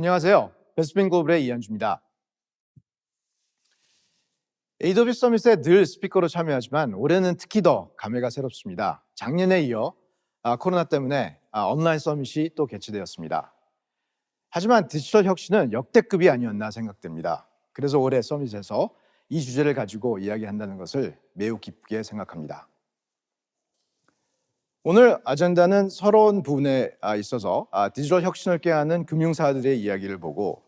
안녕하세요. 베스핀 글로벌의 이현주입니다. AWS 서밋에 늘 스피커로 참여하지만 올해는 특히 더 감회가 새롭습니다. 작년에 이어 코로나 때문에 온라인 서밋이 또 개최되었습니다. 하지만 디지털 혁신은 역대급이 아니었나 생각됩니다. 그래서 올해 서밋에서 이 주제를 가지고 이야기한다는 것을 매우 기쁘게 생각합니다. 오늘 아젠다는 서러운 부분에 있어서 디지털 혁신을 꾀하는 금융사들의 이야기를 보고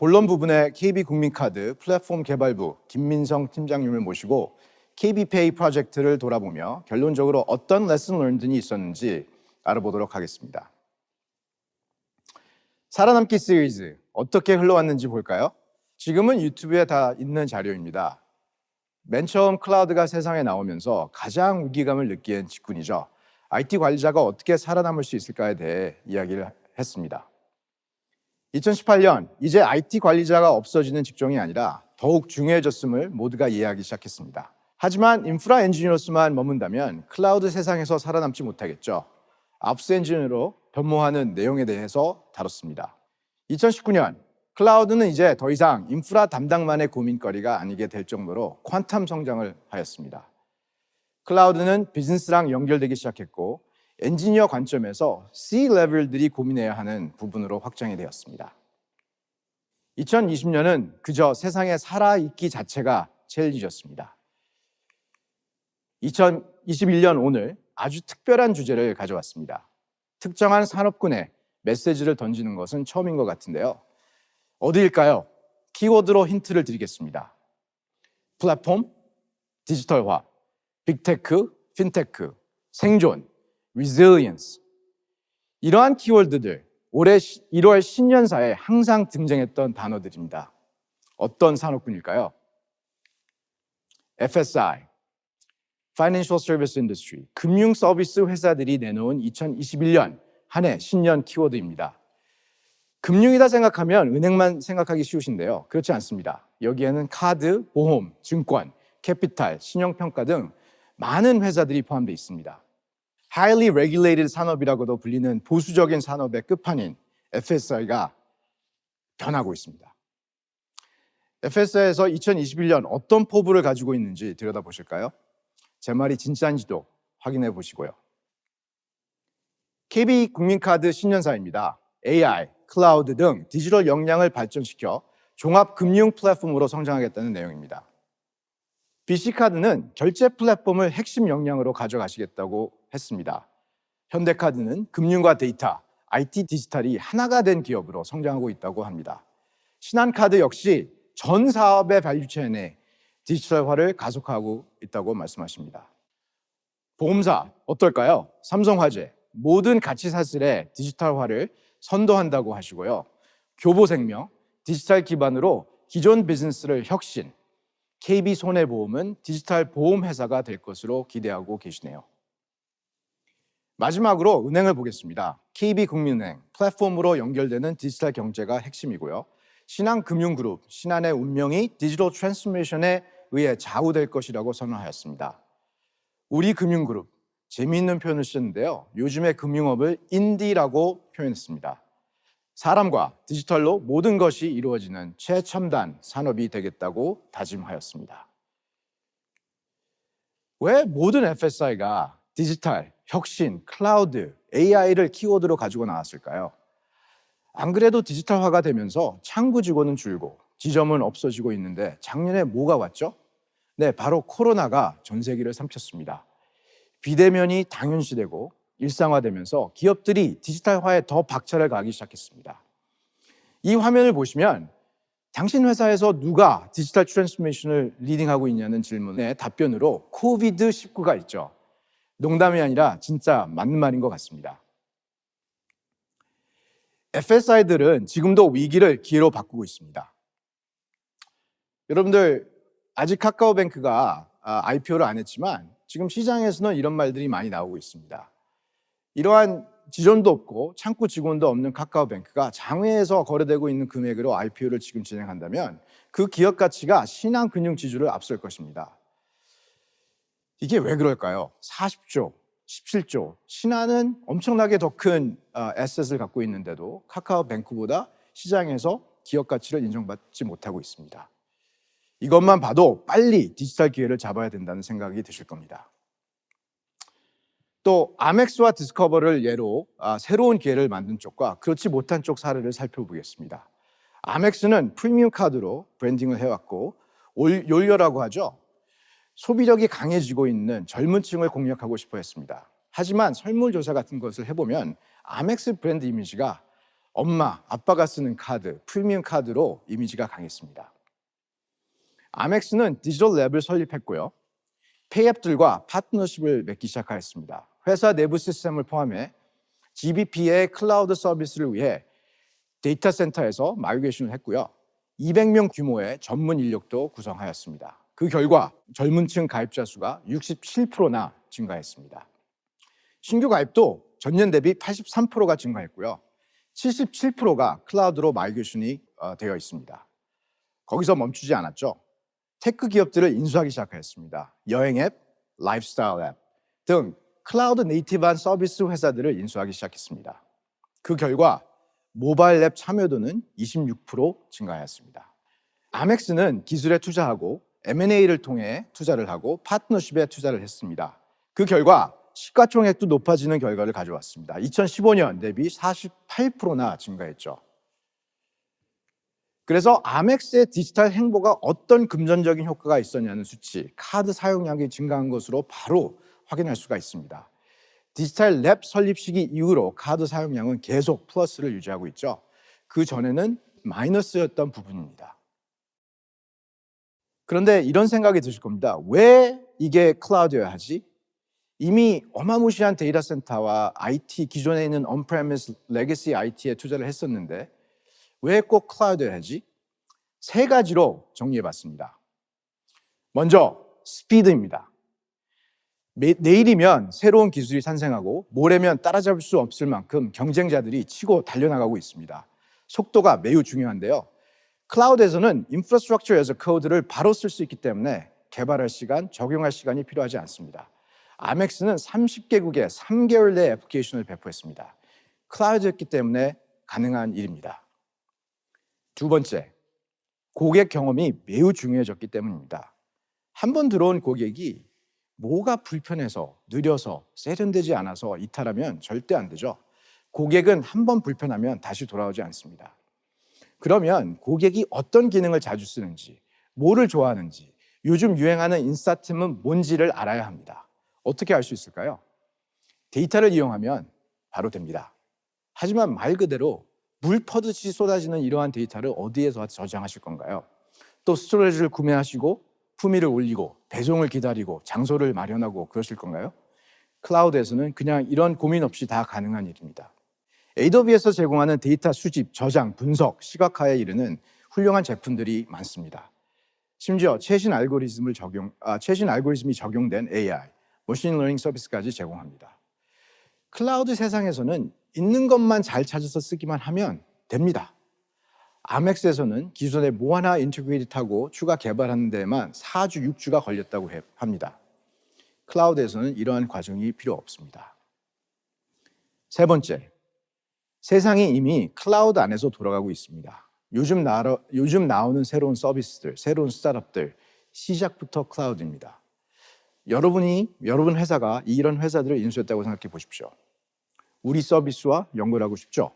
본론 부분에 KB국민카드 플랫폼 개발부 김민성 팀장님을 모시고 KB페이 프로젝트를 돌아보며 결론적으로 어떤 레슨 런든이 있었는지 알아보도록 하겠습니다. 살아남기 시리즈 어떻게 흘러왔는지 볼까요? 지금은 유튜브에 다 있는 자료입니다. 맨 처음 클라우드가 세상에 나오면서 가장 위기감을 느낀 직군이죠. IT 관리자가 어떻게 살아남을 수 있을까에 대해 이야기를 했습니다. 2018년 이제 IT 관리자가 없어지는 직종이 아니라 더욱 중요해졌음을 모두가 이해하기 시작했습니다. 하지만 인프라 엔지니어로서만 머문다면 클라우드 세상에서 살아남지 못하겠죠. 압스 엔지니어로 변모하는 내용에 대해서 다뤘습니다. 2019년 클라우드는 이제 더 이상 인프라 담당만의 고민거리가 아니게 될 정도로 퀀텀 성장을 하였습니다. 클라우드는 비즈니스랑 연결되기 시작했고 엔지니어 관점에서 C-레벨들이 고민해야 하는 부분으로 확장이 되었습니다. 2020년은 그저 세상에 살아있기 자체가 챌린지였습니다. 2021년 오늘 아주 특별한 주제를 가져왔습니다. 특정한 산업군에 메시지를 던지는 것은 처음인 것 같은데요. 어디일까요? 키워드로 힌트를 드리겠습니다. 플랫폼, 디지털화, 빅테크, 핀테크, 생존, resilience. 이러한 키워드들 올해 1월 신년사에 항상 등장했던 단어들입니다. 어떤 산업군일까요? FSI, Financial Service Industry, 금융 서비스 회사들이 내놓은 2021년 한 해 신년 키워드입니다. 금융이다 생각하면 은행만 생각하기 쉬우신데요. 그렇지 않습니다. 여기에는 카드, 보험, 증권, 캐피탈, 신용평가 등 많은 회사들이 포함되어 있습니다. Highly regulated 산업이라고도 불리는 보수적인 산업의 끝판인 FSI가 변하고 있습니다. FSI에서 2021년 어떤 포부를 가지고 있는지 들여다보실까요? 제 말이 진짜인지도 확인해 보시고요. KB국민카드 신년사입니다. AI, 클라우드 등 디지털 역량을 발전시켜 종합금융 플랫폼으로 성장하겠다는 내용입니다. BC카드는 결제 플랫폼을 핵심 역량으로 가져가시겠다고 했습니다. 현대카드는 금융과 데이터, IT 디지털이 하나가 된 기업으로 성장하고 있다고 합니다. 신한카드 역시 전 사업의 밸류체인에 디지털화를 가속하고 있다고 말씀하십니다. 보험사 어떨까요? 삼성화재 모든 가치사슬의 디지털화를 선도한다고 하시고요. 교보생명 디지털 기반으로 기존 비즈니스를 혁신, KB손해보험은 디지털 보험회사가 될 것으로 기대하고 계시네요. 마지막으로 은행을 보겠습니다. KB국민은행 플랫폼으로 연결되는 디지털 경제가 핵심이고요. 신한금융그룹, 신한의 운명이 디지털 트랜스포메이션에 의해 좌우될 것이라고 선언하였습니다. 우리금융그룹, 재미있는 표현을 쓰는데요. 요즘의 금융업을 인디라고 표현했습니다. 사람과 디지털로 모든 것이 이루어지는 최첨단 산업이 되겠다고 다짐하였습니다. 왜 모든 FSI가 디지털, 혁신, 클라우드, AI를 키워드로 가지고 나왔을까요? 안 그래도 디지털화가 되면서 창구 직원은 줄고 지점은 없어지고 있는데 작년에 뭐가 왔죠? 네, 바로 코로나가 전 세계를 삼켰습니다. 비대면이 당연시되고 일상화되면서 기업들이 디지털화에 더 박차를 가하기 시작했습니다. 이 화면을 보시면 당신 회사에서 누가 디지털 트랜스포메이션을 리딩하고 있냐는 질문에 답변으로 코비드-19가 있죠. 농담이 아니라 진짜 맞는 말인 것 같습니다. FSI들은 지금도 위기를 기회로 바꾸고 있습니다. 여러분들 아직 카카오뱅크가 IPO를 안 했지만 지금 시장에서는 이런 말들이 많이 나오고 있습니다. 이러한 지존도 없고 창구 직원도 없는 카카오뱅크가 장외에서 거래되고 있는 금액으로 IPO를 지금 진행한다면 그 기업 가치가 신한금융지주를 앞설 것입니다. 이게 왜 그럴까요? 40조, 17조, 신한은 엄청나게 더 큰 에셋을 갖고 있는데도 카카오뱅크보다 시장에서 기업 가치를 인정받지 못하고 있습니다. 이것만 봐도 빨리 디지털 기회를 잡아야 된다는 생각이 드실 겁니다. 또 아멕스와 디스커버를 예로 새로운 기회를 만든 쪽과 그렇지 못한 쪽 사례를 살펴보겠습니다. 아멕스는 프리미엄 카드로 브랜딩을 해왔고 욜려라고 하죠. 소비력이 강해지고 있는 젊은 층을 공략하고 싶어 했습니다. 하지만 설문조사 같은 것을 해보면 아멕스 브랜드 이미지가 엄마, 아빠가 쓰는 카드, 프리미엄 카드로 이미지가 강했습니다. 아멕스는 디지털 랩을 설립했고요. 페이앱들과 파트너십을 맺기 시작하였습니다. 회사 내부 시스템을 포함해 GBP의 클라우드 서비스를 위해 데이터 센터에서 마이그레이션을 했고요. 200명 규모의 전문 인력도 구성하였습니다. 그 결과 젊은 층 가입자 수가 67%나 증가했습니다. 신규 가입도 전년 대비 83%가 증가했고요. 77%가 클라우드로 마이그레이션이 되어 있습니다. 거기서 멈추지 않았죠. 테크 기업들을 인수하기 시작하였습니다. 여행 앱, 라이프스타일 앱 등 클라우드 네이티브한 서비스 회사들을 인수하기 시작했습니다. 그 결과 모바일 앱 참여도는 26% 증가하였습니다. 아멕스는 기술에 투자하고 M&A를 통해 투자를 하고 파트너십에 투자를 했습니다. 그 결과 시가총액도 높아지는 결과를 가져왔습니다. 2015년 대비 48%나 증가했죠. 그래서 아멕스의 디지털 행보가 어떤 금전적인 효과가 있었냐는 수치, 카드 사용량이 증가한 것으로 바로 확인할 수가 있습니다. 디지털 랩 설립 시기 이후로 카드 사용량은 계속 플러스를 유지하고 있죠. 그 전에는 마이너스였던 부분입니다. 그런데 이런 생각이 드실 겁니다. 왜 이게 클라우드여야 하지? 이미 어마무시한 데이터 센터와 IT, 기존에 있는 on-premise 레거시 IT에 투자를 했었는데 왜 꼭 클라우드여야 하지? 세 가지로 정리해봤습니다. 먼저 스피드입니다. 내일이면 새로운 기술이 탄생하고 모레면 따라잡을 수 없을 만큼 경쟁자들이 치고 달려나가고 있습니다. 속도가 매우 중요한데요. 클라우드에서는 인프라스트럭처 에서 코드를 바로 쓸 수 있기 때문에 개발할 시간, 적용할 시간이 필요하지 않습니다. 아멕스는 30개국에 3개월 내에 애플리케이션을 배포했습니다. 클라우드였기 때문에 가능한 일입니다. 두 번째, 고객 경험이 매우 중요해졌기 때문입니다. 한 번 들어온 고객이 뭐가 불편해서, 느려서, 세련되지 않아서 이탈하면 절대 안 되죠. 고객은 한 번 불편하면 다시 돌아오지 않습니다. 그러면 고객이 어떤 기능을 자주 쓰는지, 뭐를 좋아하는지, 요즘 유행하는 인싸템은 뭔지를 알아야 합니다. 어떻게 알 수 있을까요? 데이터를 이용하면 바로 됩니다. 하지만 말 그대로 물 퍼듯이 쏟아지는 이러한 데이터를 어디에서 저장하실 건가요? 또 스토리지를 구매하시고 품위를 올리고 배송을 기다리고 장소를 마련하고 그러실 건가요? 클라우드에서는 그냥 이런 고민 없이 다 가능한 일입니다. AWS에서 제공하는 데이터 수집, 저장, 분석, 시각화에 이르는 훌륭한 제품들이 많습니다. 심지어 최신 알고리즘이 적용된 AI, 머신러닝 서비스까지 제공합니다. 클라우드 세상에서는 있는 것만 잘 찾아서 쓰기만 하면 됩니다. 아멕스에서는 기존에 뭐 하나 인테그레이트하고 추가 개발하는 데에만 4주, 6주가 걸렸다고 합니다. 클라우드에서는 이러한 과정이 필요 없습니다. 세 번째, 세상이 이미 클라우드 안에서 돌아가고 있습니다. 요즘 나오는 새로운 서비스들, 새로운 스타트업들, 시작부터 클라우드입니다. 여러분 회사가 이런 회사들을 인수했다고 생각해 보십시오. 우리 서비스와 연결하고 싶죠?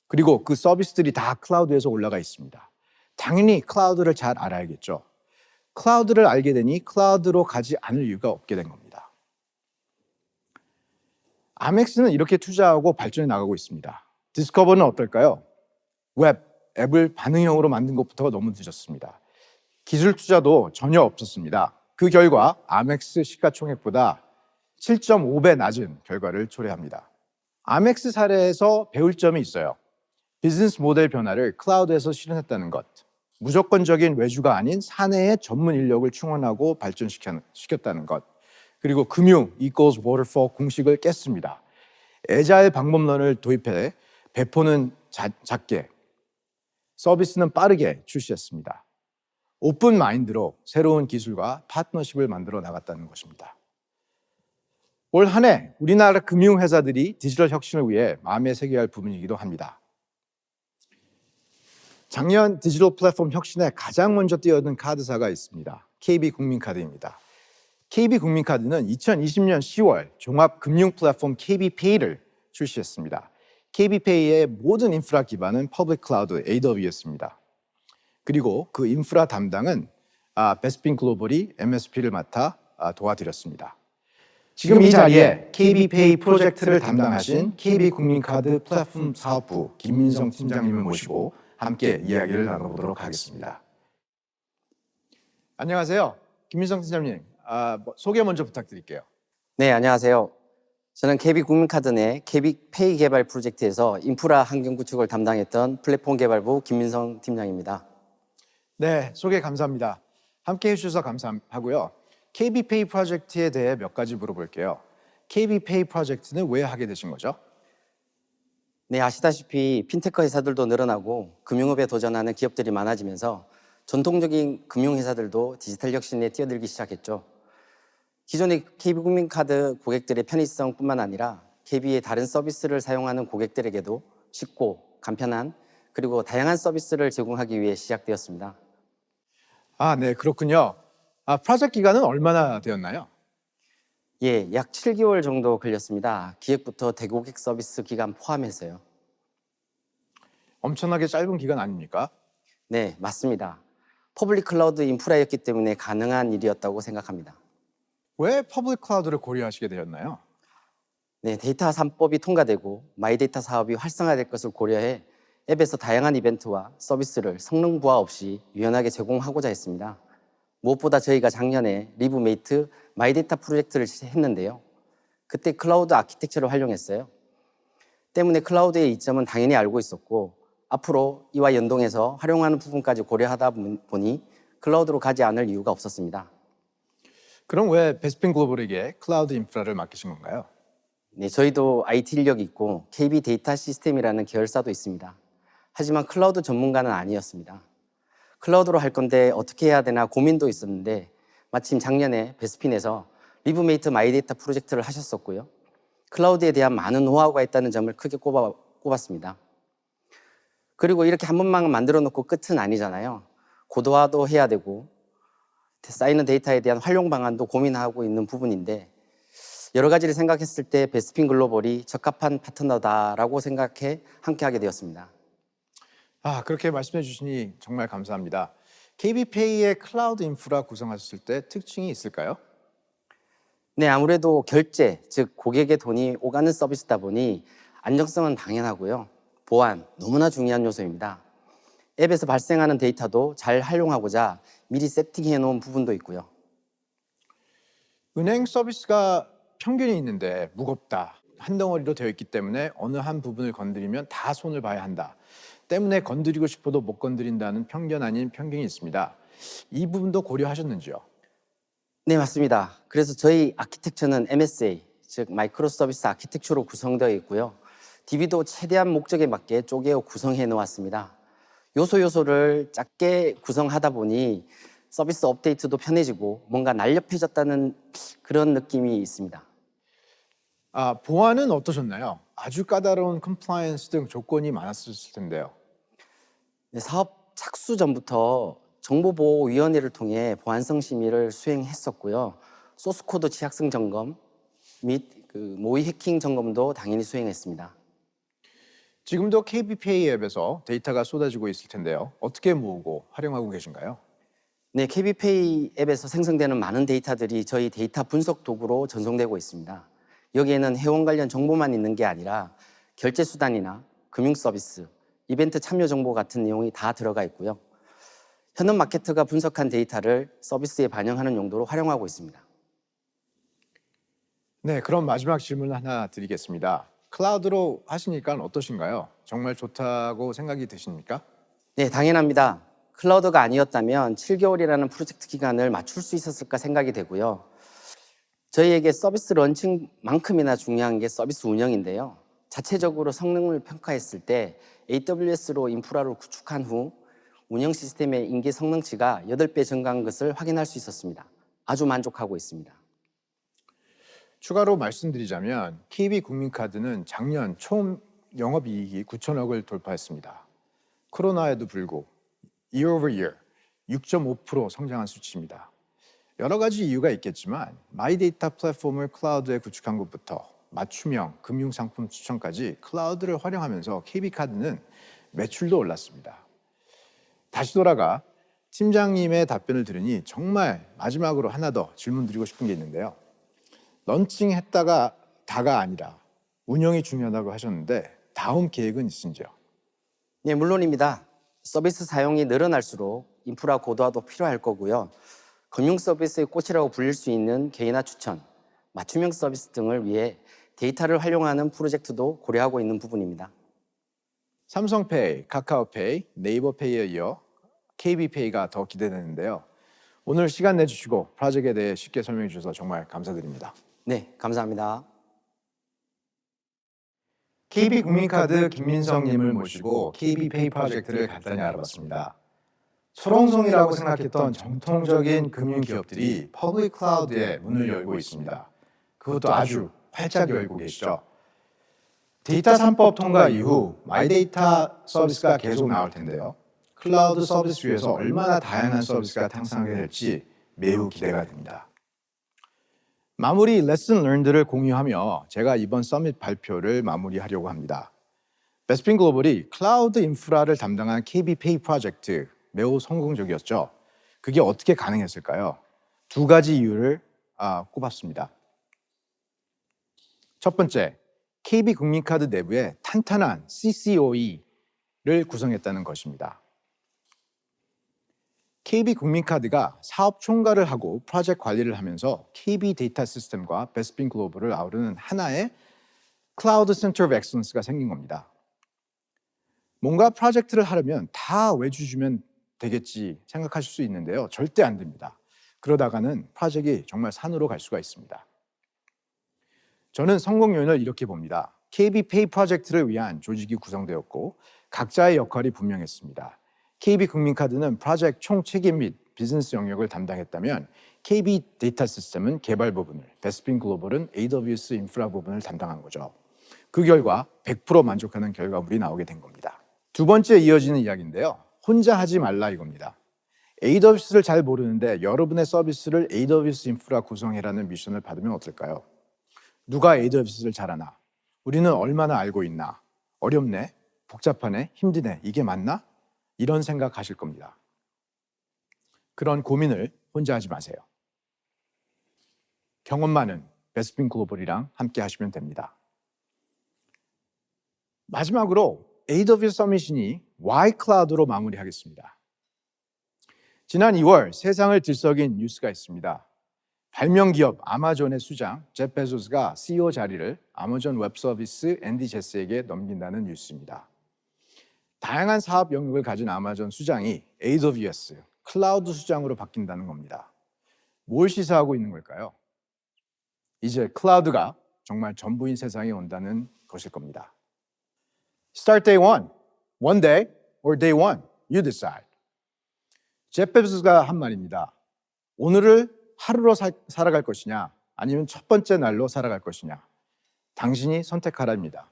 그리고 그 서비스들이 다 클라우드에서 올라가 있습니다. 당연히 클라우드를 잘 알아야겠죠. 클라우드를 알게 되니 클라우드로 가지 않을 이유가 없게 된 겁니다. 아멕스는 이렇게 투자하고 발전해 나가고 있습니다. 디스커버는 어떨까요? 앱을 반응형으로 만든 것부터가 너무 늦었습니다. 기술 투자도 전혀 없었습니다. 그 결과 아멕스 시가총액보다 7.5배 낮은 결과를 초래합니다. 아멕스 사례에서 배울 점이 있어요. 비즈니스 모델 변화를 클라우드에서 실현했다는 것, 무조건적인 외주가 아닌 사내의 전문 인력을 충원하고 발전시켰다는 것, 그리고 금융 equals waterfall 공식을 깼습니다. 애자일 방법론을 도입해 배포는 작게, 서비스는 빠르게 출시했습니다. 오픈 마인드로 새로운 기술과 파트너십을 만들어 나갔다는 것입니다. 올 한 해 우리나라 금융회사들이 디지털 혁신을 위해 마음에 새겨야 할 부분이기도 합니다. 작년 디지털 플랫폼 혁신에 가장 먼저 뛰어든 카드사가 있습니다. KB국민카드입니다. KB국민카드는 2020년 10월 종합금융 플랫폼 KB페이를 출시했습니다. KB페이의 모든 인프라 기반은 퍼블릭 클라우드 AWS입니다. 그리고 그 인프라 담당은 베스핀 글로벌이 MSP를 맡아 도와드렸습니다. 지금 이 자리에 KB페이 프로젝트를 담당하신 KB국민카드 플랫폼 사업부 김민성 팀장님을 모시고 함께 이야기를 나눠보도록 하겠습니다. 안녕하세요. 김민성 팀장님, 소개 먼저 부탁드릴게요. 네, 안녕하세요. 저는 KB국민카드 내 KB페이 개발 프로젝트에서 인프라 환경 구축을 담당했던 플랫폼 개발부 김민성 팀장입니다. 네, 소개 감사합니다. 함께 해주셔서 감사하고요. KB페이 프로젝트에 대해 몇 가지 물어볼게요. KB페이 프로젝트는 왜 하게 되신 거죠? 네, 아시다시피 핀테크 회사들도 늘어나고 금융업에 도전하는 기업들이 많아지면서 전통적인 금융회사들도 디지털 혁신에 뛰어들기 시작했죠. 기존의 KB국민카드 고객들의 편의성뿐만 아니라 KB의 다른 서비스를 사용하는 고객들에게도 쉽고 간편한 그리고 다양한 서비스를 제공하기 위해 시작되었습니다. 네, 그렇군요. 프로젝트 기간은 얼마나 되었나요? 예, 약 7개월 정도 걸렸습니다. 기획부터 대고객 서비스 기간 포함해서요. 엄청나게 짧은 기간 아닙니까? 네, 맞습니다. 퍼블릭 클라우드 인프라였기 때문에 가능한 일이었다고 생각합니다. 왜 퍼블릭 클라우드를 고려하시게 되었나요? 네, 데이터 3법이 통과되고 마이데이터 사업이 활성화될 것을 고려해 앱에서 다양한 이벤트와 서비스를 성능 부하 없이 유연하게 제공하고자 했습니다. 무엇보다 저희가 작년에 리브메이트 마이데이터 프로젝트를 했는데요. 그때 클라우드 아키텍처를 활용했어요. 때문에 클라우드의 이점은 당연히 알고 있었고 앞으로 이와 연동해서 활용하는 부분까지 고려하다 보니 클라우드로 가지 않을 이유가 없었습니다. 그럼 왜 베스핀 글로벌에게 클라우드 인프라를 맡기신 건가요? 네, 저희도 IT 인력이 있고 KB 데이터 시스템이라는 계열사도 있습니다. 하지만 클라우드 전문가는 아니었습니다. 클라우드로 할 건데 어떻게 해야 되나 고민도 있었는데 마침 작년에 베스핀에서 리브메이트 마이데이터 프로젝트를 하셨었고요. 클라우드에 대한 많은 노하우가 있다는 점을 크게 꼽았습니다. 그리고 이렇게 한 번만 만들어 놓고 끝은 아니잖아요. 고도화도 해야 되고 쌓이는 데이터에 대한 활용 방안도 고민하고 있는 부분인데 여러 가지를 생각했을 때 베스핀 글로벌이 적합한 파트너다라고 생각해 함께하게 되었습니다. 그렇게 말씀해 주시니 정말 감사합니다. KB페이의 클라우드 인프라 구성하셨을 때 특징이 있을까요? 네, 아무래도 결제, 즉 고객의 돈이 오가는 서비스다 보니 안정성은 당연하고요. 보안, 너무나 중요한 요소입니다. 앱에서 발생하는 데이터도 잘 활용하고자 미리 세팅해 놓은 부분도 있고요. 은행 서비스가 편견이 있는데 무겁다, 한 덩어리로 되어 있기 때문에 어느 한 부분을 건드리면 다 손을 봐야 한다. 때문에 건드리고 싶어도 못 건드린다는 편견 아닌 편견이 있습니다. 이 부분도 고려하셨는지요? 네, 맞습니다. 그래서 저희 아키텍처는 MSA, 즉 마이크로 서비스 아키텍처로 구성되어 있고요. DB도 최대한 목적에 맞게 쪼개어 구성해 놓았습니다. 요소를 작게 구성하다 보니 서비스 업데이트도 편해지고 뭔가 날렵해졌다는 그런 느낌이 있습니다. 보안은 어떠셨나요? 아주 까다로운 컴플라이언스 등 조건이 많았을 텐데요. 네, 사업 착수 전부터 정보보호위원회를 통해 보안성 심의를 수행했었고요. 소스코드 취약성 점검 및 모의 해킹 점검도 당연히 수행했습니다. 지금도 KB페이 앱에서 데이터가 쏟아지고 있을 텐데요. 어떻게 모으고 활용하고 계신가요? 네, KB페이 앱에서 생성되는 많은 데이터들이 저희 데이터 분석 도구로 전송되고 있습니다. 여기에는 회원 관련 정보만 있는 게 아니라 결제 수단이나 금융 서비스, 이벤트 참여 정보 같은 내용이 다 들어가 있고요. 현업 마케터가 분석한 데이터를 서비스에 반영하는 용도로 활용하고 있습니다. 네, 그럼 마지막 질문 하나 드리겠습니다. 클라우드로 하시니까 어떠신가요? 정말 좋다고 생각이 드십니까? 네, 당연합니다. 클라우드가 아니었다면 7개월이라는 프로젝트 기간을 맞출 수 있었을까 생각이 되고요. 저희에게 서비스 런칭만큼이나 중요한 게 서비스 운영인데요. 자체적으로 성능을 평가했을 때 AWS로 인프라를 구축한 후 운영 시스템의 인계 성능치가 8배 증가한 것을 확인할 수 있었습니다. 아주 만족하고 있습니다. 추가로 말씀드리자면 KB국민카드는 작년 총 영업이익이 9천억을 돌파했습니다. 코로나에도 불구 year over year 6.5% 성장한 수치입니다. 여러 가지 이유가 있겠지만 마이데이터 플랫폼을 클라우드에 구축한 것부터 맞춤형 금융상품 추천까지 클라우드를 활용하면서 KB카드는 매출도 올랐습니다. 다시 돌아가 팀장님의 답변을 들으니 정말 마지막으로 하나 더 질문 드리고 싶은 게 있는데요. 런칭했다가 다가 아니라 운영이 중요하다고 하셨는데 다음 계획은 있은지요? 네, 물론입니다. 서비스 사용이 늘어날수록 인프라 고도화도 필요할 거고요. 금융 서비스의 꽃이라고 불릴 수 있는 개인화 추천, 맞춤형 서비스 등을 위해 데이터를 활용하는 프로젝트도 고려하고 있는 부분입니다. 삼성페이, 카카오페이, 네이버페이에 이어 KB페이가 더 기대되는데요. 오늘 시간 내주시고 프로젝트에 대해 쉽게 설명해 주셔서 정말 감사드립니다. 네, 감사합니다. KB국민카드 김민성님을 모시고 KB페이 프로젝트를 간단히 알아봤습니다. 철옹성이라고 생각했던 정통적인 금융기업들이 퍼블릭 클라우드에 문을 열고 있습니다. 그것도 아주 활짝 열고 계시죠. 데이터 3법 통과 이후 마이데이터 서비스가 계속 나올 텐데요. 클라우드 서비스 위에서 얼마나 다양한 서비스가 탄생하게 될지 매우 기대가 됩니다. 마무리 레슨 learned를 공유하며 제가 이번 서밋 발표를 마무리하려고 합니다. 베스핀 글로벌이 클라우드 인프라를 담당한 KB페이 프로젝트 매우 성공적이었죠. 그게 어떻게 가능했을까요? 두 가지 이유를 꼽았습니다. 첫 번째, KB국민카드 내부에 탄탄한 CCOE를 구성했다는 것입니다. KB국민카드가 사업 총괄을 하고 프로젝트 관리를 하면서 KB 데이터 시스템과 베스핀 글로벌을 아우르는 하나의 클라우드 센터 오브 엑셀런스가 생긴 겁니다. 뭔가 프로젝트를 하려면 다 외주 주면 되겠지 생각하실 수 있는데요. 절대 안 됩니다. 그러다가는 프로젝트가 정말 산으로 갈 수가 있습니다. 저는 성공 요인을 이렇게 봅니다. KB페이 프로젝트를 위한 조직이 구성되었고 각자의 역할이 분명했습니다. KB국민카드는 프로젝트 총 책임 및 비즈니스 영역을 담당했다면 KB 데이터 시스템은 개발 부분을, 베스핀 글로벌은 AWS 인프라 부분을 담당한 거죠. 그 결과 100% 만족하는 결과물이 나오게 된 겁니다. 두 번째 이어지는 이야기인데요. 혼자 하지 말라 이겁니다. AWS를 잘 모르는데 여러분의 서비스를 AWS 인프라 구성해라는 미션을 받으면 어떨까요? 누가 AWS를 잘 아나? 우리는 얼마나 알고 있나? 어렵네? 복잡하네? 힘드네? 이게 맞나? 이런 생각하실 겁니다. 그런 고민을 혼자 하지 마세요. 경험 많은 베스핀 글로벌이랑 함께 하시면 됩니다. 마지막으로 AWS 서밋이니 Y 클라우드로 마무리하겠습니다. 지난 2월 세상을 들썩인 뉴스가 있습니다. 발명 기업 아마존의 수장 제프 베조스가 CEO 자리를 아마존 웹 서비스 앤디 제스에게 넘긴다는 뉴스입니다. 다양한 사업 영역을 가진 아마존 수장이 AWS 클라우드 수장으로 바뀐다는 겁니다. 뭘 시사하고 있는 걸까요? 이제 클라우드가 정말 전부인 세상이 온다는 것일 겁니다. Start day one day or day one, you decide. 제프 베조스가 한 말입니다. 오늘을 하루로 살아갈 것이냐 아니면 첫 번째 날로 살아갈 것이냐 당신이 선택하라입니다.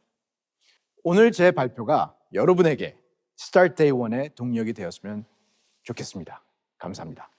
오늘 제 발표가 여러분에게 Start Day One의 동력이 되었으면 좋겠습니다. 감사합니다.